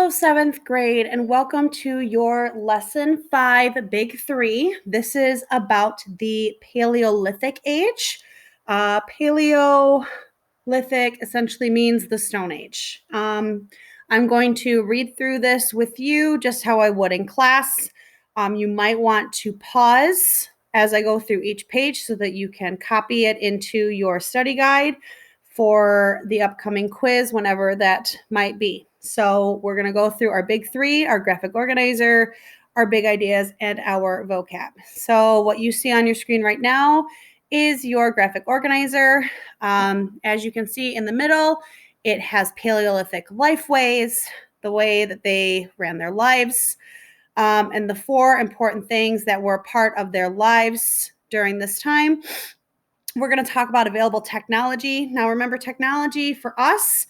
Hello, seventh grade, and welcome to your lesson 5, Big 3. This is about the Paleolithic age. Paleolithic essentially means the Stone Age. I'm going to read through this with you just how I would in class. You might want to pause as I go through each page so that you can copy it into your study guide for the upcoming quiz, whenever that might be. So we're going to go through our big 3, our graphic organizer, our big ideas, and our vocab. So what you see on your screen right now is your graphic organizer. As you can see in the middle, it has Paleolithic lifeways, the way that they ran their lives, and the 4 important things that were part of their lives during this time. We're going to talk about available technology. Now, remember, technology for us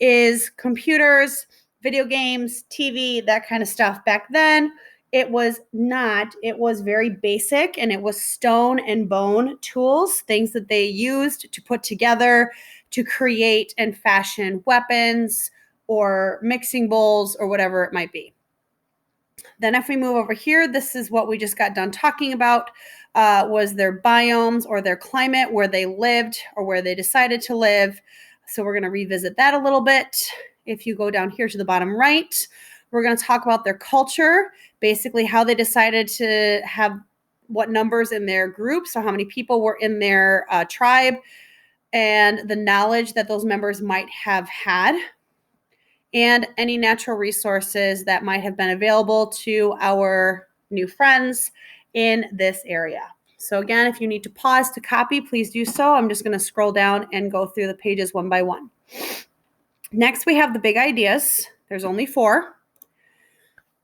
is computers, video games, TV, that kind of stuff. Back then, it was not. It was very basic, and it was stone and bone tools, things that they used to put together to create and fashion weapons or mixing bowls or whatever it might be. Then if we move over here, this is what we just got done talking about, was their biomes or their climate, where they lived or where they decided to live. So we're going to revisit that a little bit. If you go down here to the bottom right, we're going to talk about their culture, basically how they decided to have what numbers in their group, so how many people were in their tribe, and the knowledge that those members might have had, and any natural resources that might have been available to our new friends in this area. So again, if you need to pause to copy, please do so. I'm just going to scroll down and go through the pages one by one. Next, we have the big ideas. There's only 4.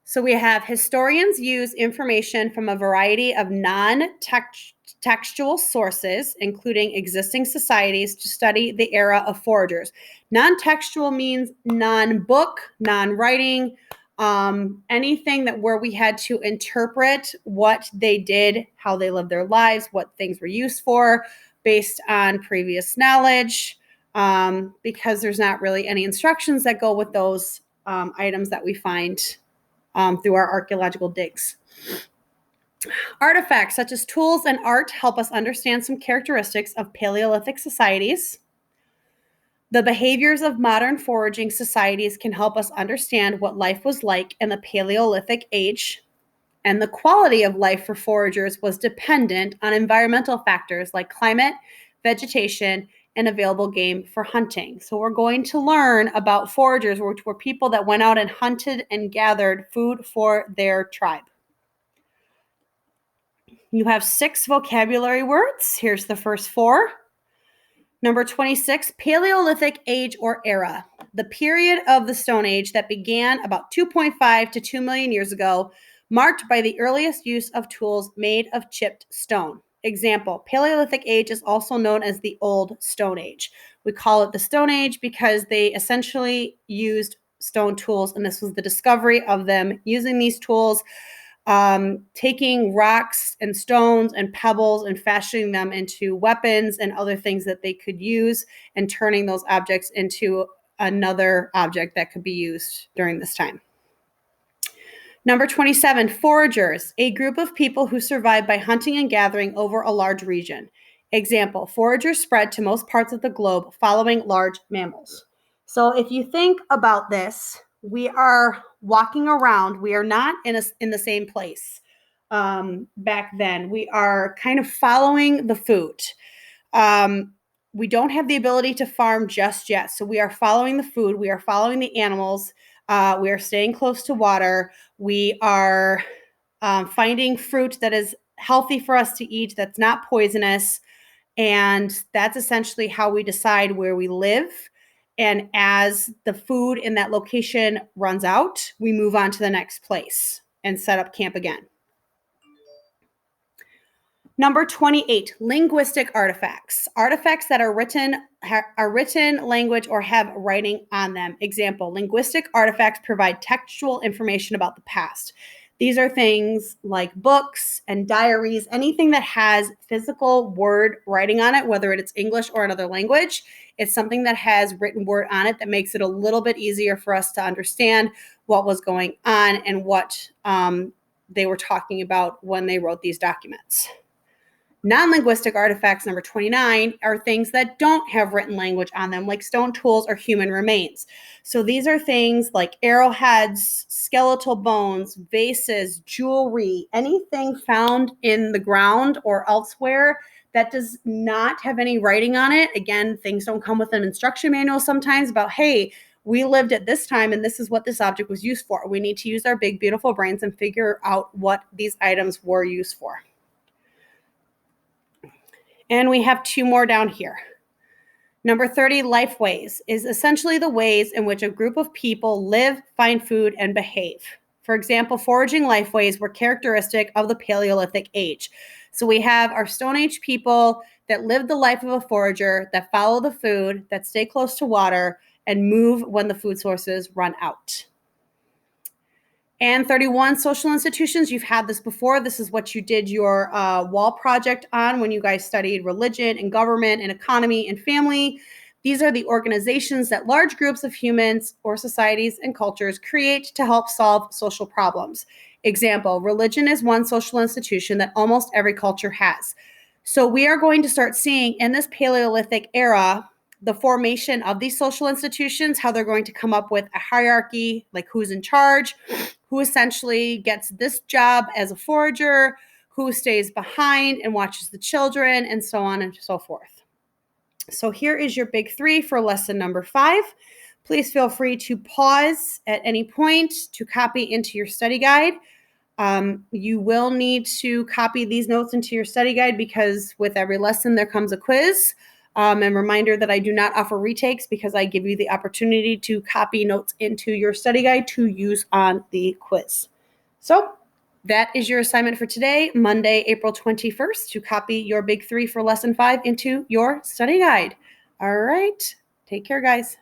So we have historians use information from a variety of non-textual sources, including existing societies, to study the era of foragers. Non-textual means non-book, non-writing, anything that where we had to interpret what they did, how they lived their lives, what things were used for, based on previous knowledge, because there's not really any instructions that go with those items that we find through our archaeological digs. Artifacts such as tools and art help us understand some characteristics of Paleolithic societies. The behaviors of modern foraging societies can help us understand what life was like in the Paleolithic age. And the quality of life for foragers was dependent on environmental factors like climate, vegetation, and available game for hunting. So we're going to learn about foragers, which were people that went out and hunted and gathered food for their tribe. You have 6 vocabulary words. Here's the first 4. Number 26, Paleolithic age or era. The period of the Stone Age that began about 2.5 to 2 million years ago, marked by the earliest use of tools made of chipped stone. Example, Paleolithic age is also known as the Old Stone Age. We call it the Stone Age because they essentially used stone tools, and this was the discovery of them using these tools, taking rocks and stones and pebbles and fashioning them into weapons and other things that they could use, and turning those objects into another object that could be used during this time. Number 27, foragers, a group of people who survive by hunting and gathering over a large region. Example, foragers spread to most parts of the globe following large mammals. So if you think about this, we are walking around. We are not in the same place back then. We are kind of following the food. We don't have the ability to farm just yet. So we are following the food. We are following the animals. We are staying close to water. We are finding fruit that is healthy for us to eat, that's not poisonous. And that's essentially how we decide where we live. And as the food in that location runs out, we move on to the next place and set up camp again. Number 28, linguistic artifacts. Artifacts that are written language or have writing on them. Example, linguistic artifacts provide textual information about the past. These are things like books and diaries, anything that has physical word writing on it, whether it's English or another language. It's something that has written word on it that makes it a little bit easier for us to understand what was going on and what they were talking about when they wrote these documents. Non-linguistic artifacts, number 29, are things that don't have written language on them, like stone tools or human remains. So these are things like arrowheads, skeletal bones, vases, jewelry, anything found in the ground or elsewhere that does not have any writing on it. Again, things don't come with an instruction manual sometimes about, hey, we lived at this time and this is what this object was used for. We need to use our big, beautiful brains and figure out what these items were used for. And we have 2 more down here. Number 30, lifeways, is essentially the ways in which a group of people live, find food, and behave. For example, foraging lifeways were characteristic of the Paleolithic age. So we have our Stone Age people that live the life of a forager, that follow the food, that stay close to water, and move when the food sources run out. And 31, social institutions. You've had this before. This is what you did your wall project on when you guys studied religion and government and economy and family. These are the organizations that large groups of humans or societies and cultures create to help solve social problems. Example, religion is one social institution that almost every culture has. So we are going to start seeing in this Paleolithic era the formation of these social institutions, how they're going to come up with a hierarchy, like who's in charge, who essentially gets this job as a forager, who stays behind and watches the children, and so on and so forth. So here is your big 3 for lesson number 5. Please feel free to pause at any point to copy into your study guide. You will need to copy these notes into your study guide because with every lesson there comes a quiz. And reminder that I do not offer retakes because I give you the opportunity to copy notes into your study guide to use on the quiz. So that is your assignment for today, Monday, April 21st, to copy your big 3 for lesson 5 into your study guide. All right. Take care, guys.